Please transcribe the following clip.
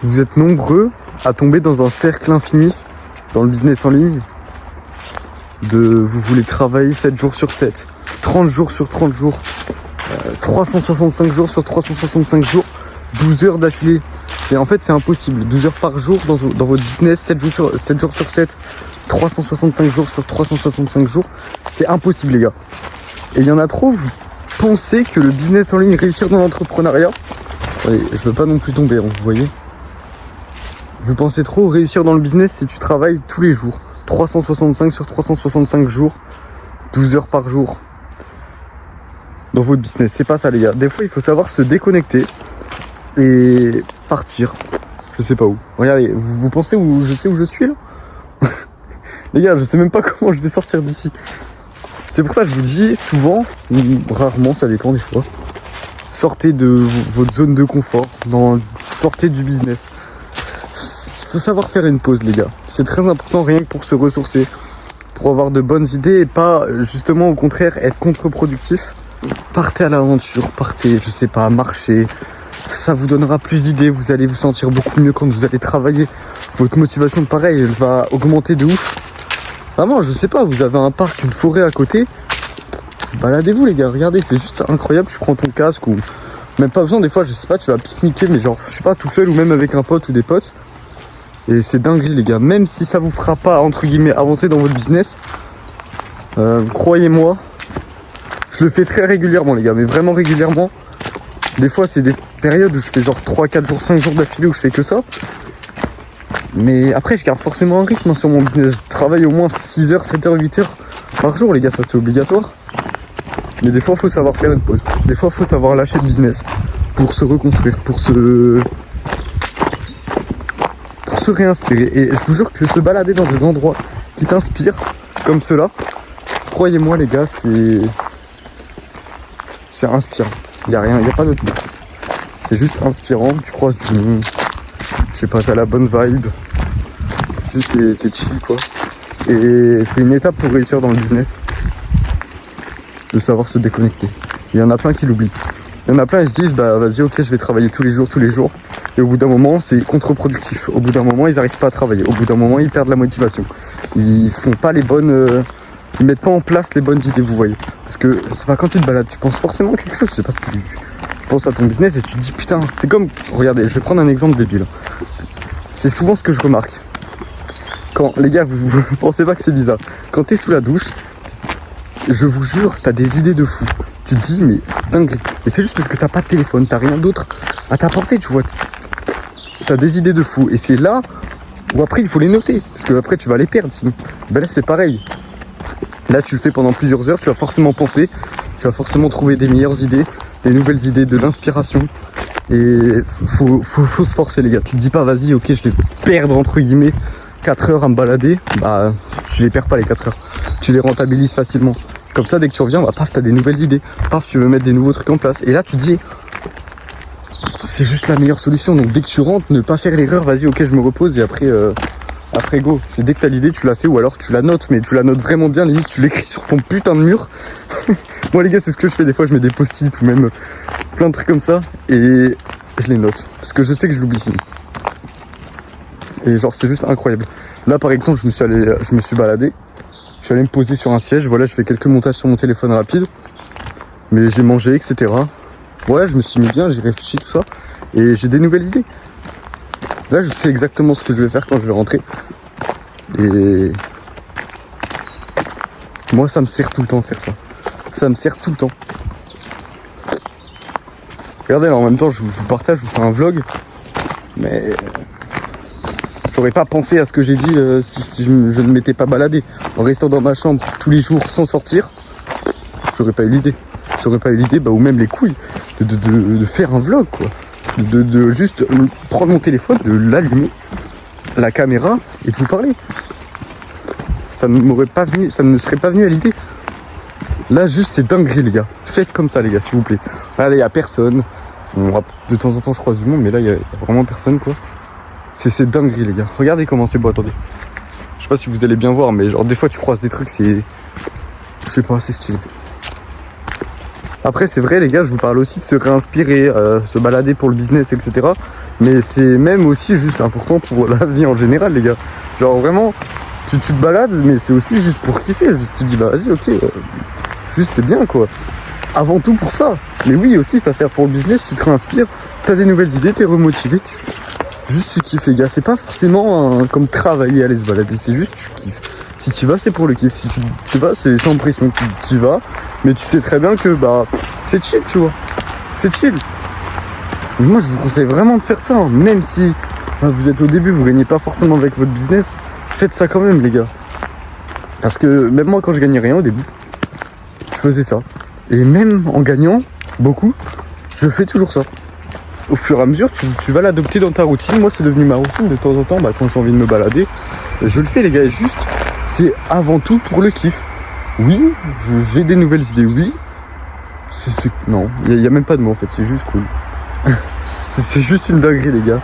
vous êtes nombreux à tomber dans un cercle infini dans le business en ligne. Vous voulez travailler 7 jours sur 7, 30 jours sur 30 jours, 365 jours sur 365 jours, 12 heures d'affilée. C'est impossible. 12 heures par jour dans votre business, 7 jours sur 7, 365 jours sur 365 jours. C'est impossible, les gars. Et il y en a trop, vous pensez que le business en ligne, réussir dans l'entrepreneuriat, allez, je veux pas non plus tomber, vous voyez. Vous pensez trop réussir dans le business si tu travailles tous les jours. 365 sur 365 jours, 12 heures par jour dans votre business. C'est pas ça, les gars. Des fois, il faut savoir se déconnecter et partir. Je sais pas où. Regardez, vous pensez où je sais où je suis là? Les gars, je sais même pas comment je vais sortir d'ici. C'est pour ça que je vous dis souvent, rarement, ça dépend des fois. Sortez de votre zone de confort, sortez du business. Faut savoir faire une pause, les gars. C'est très important, rien que pour se ressourcer, pour avoir de bonnes idées et pas, justement, au contraire, être contre-productif. Partez à l'aventure, partez, je sais pas, marcher. Ça vous donnera plus d'idées, vous allez vous sentir beaucoup mieux quand vous allez travailler. Votre motivation, pareil, elle va augmenter de ouf. Vraiment, je sais pas, vous avez un parc, une forêt à côté. Baladez-vous, les gars, regardez, c'est juste incroyable. Tu prends ton casque ou même pas besoin, des fois, je sais pas, tu vas pique-niquer, mais genre, je sais pas, tout seul ou même avec un pote ou des potes. Et c'est dinguerie, les gars. Même si ça vous fera pas, entre guillemets, avancer dans votre business, croyez-moi, je le fais très régulièrement, les gars, mais vraiment régulièrement. Des fois, c'est des périodes où je fais genre 3, 4 jours, 5 jours d'affilée où je fais que ça. Mais après, je garde forcément un rythme sur mon business. Je travaille au moins 6 heures, 7 heures, 8 heures par jour, les gars, ça c'est obligatoire. Mais des fois, il faut savoir faire une pause. Des fois, il faut savoir lâcher le business pour se reconstruire, pour se réinspirer. Et je vous jure que se balader dans des endroits qui t'inspirent, comme cela, croyez-moi, les gars, c'est inspirant. Il n'y a rien, il n'y a pas d'autre mot. C'est juste inspirant, tu croises du monde. Je sais pas, t'as la bonne vibe. Juste t'es chill, quoi. Et c'est une étape pour réussir dans le business. De savoir se déconnecter. Il y en a plein qui l'oublient. Il y en a plein, ils se disent, bah vas-y, ok, je vais travailler tous les jours. Et au bout d'un moment, c'est contre-productif. Au bout d'un moment, ils n'arrivent pas à travailler. Au bout d'un moment, ils perdent la motivation. Ils font pas les bonnes... ils mettent pas en place les bonnes idées, vous voyez. Parce que, je sais pas, quand tu te balades, tu penses forcément à quelque chose. Je sais pas si tu penses à ton business et tu te dis, putain, c'est comme... Regardez, je vais prendre un exemple débile. C'est souvent ce que je remarque. Quand, les gars, vous pensez pas que c'est bizarre. Quand t'es sous la douche, je vous jure, t'as des idées de fou. Tu te dis, mais dinguerie. Et c'est juste parce que t'as pas de téléphone, t'as rien d'autre à t'apporter, tu vois. T'as des idées de fou. Et c'est là où après, il faut les noter. Parce que après, tu vas les perdre sinon. Ben là, c'est pareil. Là, tu le fais pendant plusieurs heures, tu vas forcément penser, tu vas forcément trouver des meilleures idées, des nouvelles idées, de l'inspiration. Et faut se forcer, les gars. Tu te dis pas, vas-y, ok, je vais perdre, entre guillemets, 4 heures à me balader. Bah, tu les perds pas, les 4 heures. Tu les rentabilises facilement. Comme ça, dès que tu reviens, bah, paf, t'as des nouvelles idées. Paf, tu veux mettre des nouveaux trucs en place. Et là, tu te dis, c'est juste la meilleure solution. Donc, dès que tu rentres, ne pas faire l'erreur, vas-y, ok, je me repose et après go. C'est dès que t'as l'idée, tu la fais ou alors tu la notes, mais tu la notes vraiment bien, limite tu l'écris sur ton putain de mur. Moi les gars, c'est ce que je fais, des fois je mets des post-it ou même plein de trucs comme ça et je les note. Parce que je sais que je l'oublie sinon. Et genre c'est juste incroyable. Là par exemple, je me suis baladé, je suis allé me poser sur un siège, voilà, je fais quelques montages sur mon téléphone rapide. Mais j'ai mangé, etc. Ouais, je me suis mis bien, j'ai réfléchi tout ça. Et j'ai des nouvelles idées. Là, je sais exactement ce que je vais faire quand je vais rentrer. Et moi, ça me sert tout le temps de faire ça. Ça me sert tout le temps. Regardez, là, en même temps, je vous partage, je vous fais un vlog. Mais j'aurais pas pensé à ce que j'ai dit si je ne m'étais pas baladé. En restant dans ma chambre tous les jours sans sortir, j'aurais pas eu l'idée. Bah, ou même les couilles de faire un vlog, quoi. De juste prendre mon téléphone, de l'allumer, la caméra et de vous parler. Ça ne me serait pas venu à l'idée. Là juste c'est dinguerie les gars. Faites comme ça les gars s'il vous plaît. Là il y a personne. Bon, de temps en temps je croise du monde mais là il y a vraiment personne quoi. C'est dinguerie les gars. Regardez comment c'est beau, attendez. Je sais pas si vous allez bien voir mais genre des fois tu croises des trucs, c'est... Je sais pas, c'est stylé. Après c'est vrai les gars, je vous parle aussi de se réinspirer, se balader pour le business, etc. Mais c'est même aussi juste important pour la vie en général, les gars. Genre vraiment, tu te balades, mais c'est aussi juste pour kiffer. Juste, tu te dis, bah vas-y, ok, juste t'es bien, quoi. Avant tout pour ça. Mais oui, aussi, ça sert pour le business, tu te réinspires, t'as des nouvelles idées, t'es remotivé, juste tu kiffes, les gars. C'est pas forcément comme travailler, aller se balader, c'est juste tu kiffes. Si tu vas, c'est pour le kiff. Si tu vas, c'est sans pression. Tu vas, mais tu sais très bien que bah c'est chill, tu vois. C'est chill. Mais moi, je vous conseille vraiment de faire ça, hein. Même si vous êtes au début, vous gagnez pas forcément avec votre business, faites ça quand même, les gars. Parce que même moi, quand je gagnais rien au début, je faisais ça. Et même en gagnant beaucoup, je fais toujours ça. Au fur et à mesure, tu vas l'adopter dans ta routine. Moi, c'est devenu ma routine de temps en temps, quand j'ai envie de me balader. Je le fais, les gars, et juste, c'est avant tout pour le kiff. Oui, j'ai des nouvelles idées, oui. Non, il n'y a même pas de mots en fait, c'est juste cool. C'est juste une dinguerie, les gars.